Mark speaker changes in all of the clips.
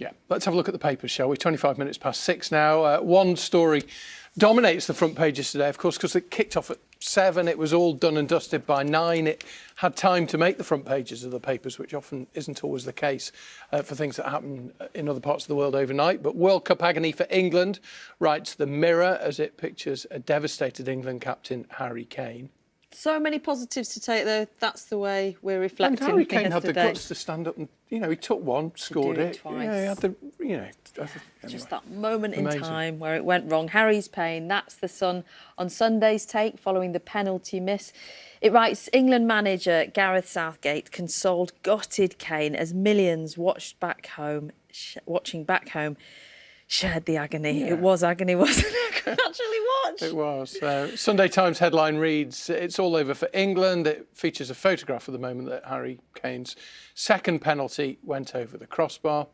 Speaker 1: Yeah, let's have a look at the papers, shall we? 25 minutes past 6 now. One story dominates the front pages today, of course, because it kicked off at 7. It was all done and dusted by 9. It had time to make the front pages of the papers, which often isn't always the case for things that happen in other parts of the world overnight. But World Cup agony for England, writes the Mirror, as it pictures a devastated England captain, Harry Kane.
Speaker 2: So many positives to take, though. That's the way we're reflecting.
Speaker 1: And Harry Kane had the guts to stand up and, he took one, scored it.
Speaker 2: Twice.
Speaker 1: Yeah, he had the, anyway.
Speaker 2: Just that moment in time where it went wrong. Harry's pain, that's the Sun on Sunday's take following the penalty miss. It writes, England manager Gareth Southgate consoled gutted Kane as millions watching back home, shared the agony. Yeah. It was agony, wasn't it? I could actually watch.
Speaker 1: It was. Sunday Times headline reads, it's all over for England. It features a photograph of the moment that Harry Kane's second penalty went over the crossbar.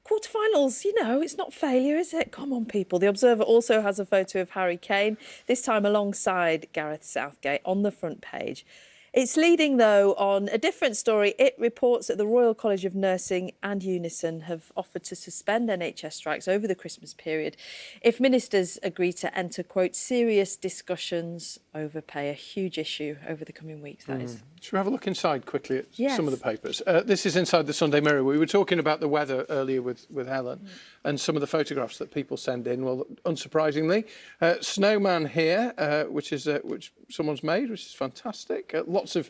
Speaker 2: Quarterfinals, it's not failure, is it? Come on, people. The Observer also has a photo of Harry Kane, this time alongside Gareth Southgate on the front page. It's leading, though, on a different story. It reports that the Royal College of Nursing and Unison have offered to suspend NHS strikes over the Christmas period if ministers agree to enter, quote, serious discussions over pay, a huge issue over the coming weeks, that is.
Speaker 1: Should we have a look inside quickly at some of the papers? This is inside the Sunday Mirror. We were talking about the weather earlier with Helen and some of the photographs that people send in. Well, unsurprisingly, snowman here, which someone's made, which is fantastic. Lots of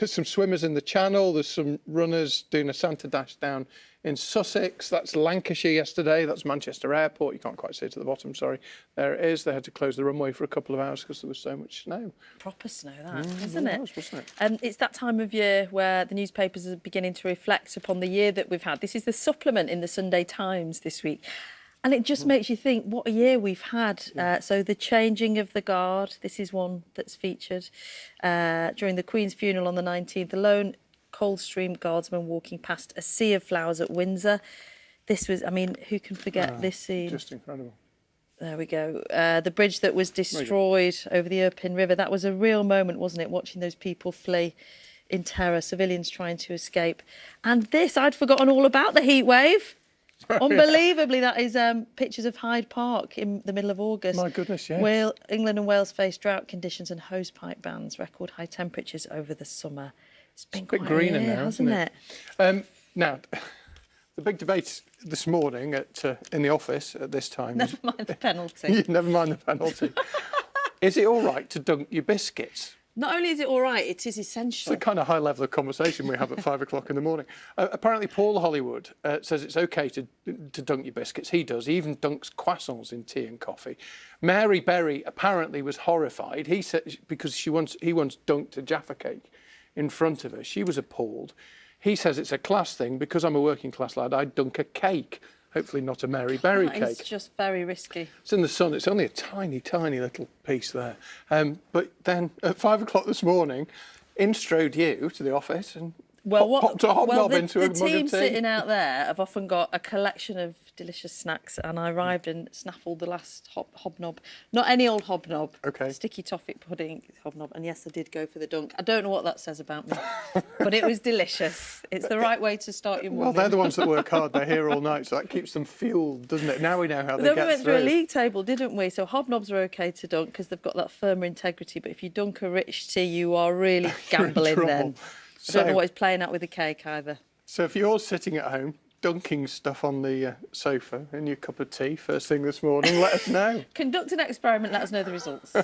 Speaker 1: there's some swimmers in the Channel. There's some runners doing a Santa dash down in Sussex. That's Lancashire yesterday. That's Manchester Airport. You can't quite see it at the bottom, sorry. There it is. They had to close the runway for a couple of hours because there was so much snow.
Speaker 2: Proper snow, that, isn't it?
Speaker 1: Wasn't it?
Speaker 2: It's that time of year where the newspapers are beginning to reflect upon the year that we've had. This is the supplement in the Sunday Times this week. And it just makes you think what a year we've had. So the changing of the guard, this is one that's featured during the Queen's funeral on the 19th. The lone Coldstream guardsman walking past a sea of flowers at Windsor. This was, who can forget this scene?
Speaker 1: Just incredible.
Speaker 2: There we go. The bridge that was destroyed over the Irpin River. That was a real moment, wasn't it? Watching those people flee in terror, civilians trying to escape. And this, I'd forgotten all about the heat wave. Unbelievably, that is pictures of Hyde Park in the middle of August.
Speaker 1: My goodness, yes.
Speaker 2: England and Wales face drought conditions and hosepipe bans, record high temperatures over the summer. It's been quite
Speaker 1: greener
Speaker 2: now, hasn't it?
Speaker 1: Now, the big debate this morning in the office at this time.
Speaker 2: Never mind the penalty.
Speaker 1: Never mind the penalty. Is it all right to dunk your biscuits?
Speaker 2: Not only is it all right, it is essential.
Speaker 1: It's the kind of high level of conversation we have at 5 o'clock in the morning. Apparently, Paul Hollywood says it's OK to dunk your biscuits. He does. He even dunks croissants in tea and coffee. Mary Berry apparently was horrified. He said because he once dunked a jaffa cake in front of her. She was appalled. He says it's a class thing. Because I'm a working class lad, I dunk a cake. Hopefully not a Mary Berry cake.
Speaker 2: It's just very risky.
Speaker 1: It's in the Sun. It's only a tiny, tiny little piece there. But then at 5 o'clock this morning, in strode you to the office and popped a hobnob into a mug of tea.
Speaker 2: The team sitting out there have often got a collection of delicious snacks, and I arrived and snaffled the last hobnob. Not any old hobnob.
Speaker 1: Okay.
Speaker 2: Sticky toffee pudding hobnob. And yes, I did go for the dunk. I don't know what that says about me, but it was delicious. It's the right way to start your morning.
Speaker 1: Well, they're the ones that work hard. They're here all night, so that keeps them fueled, doesn't it? Now we know how they get through.
Speaker 2: Then we went through a league table, didn't we? So hobnobs are OK to dunk because they've got that firmer integrity. But if you dunk a rich tea, you are really gambling then. I don't know what he's playing at with the cake either.
Speaker 1: So if you're sitting at home dunking stuff on the sofa in your cup of tea first thing this morning, let us know.
Speaker 2: Conduct an experiment, let us know the results.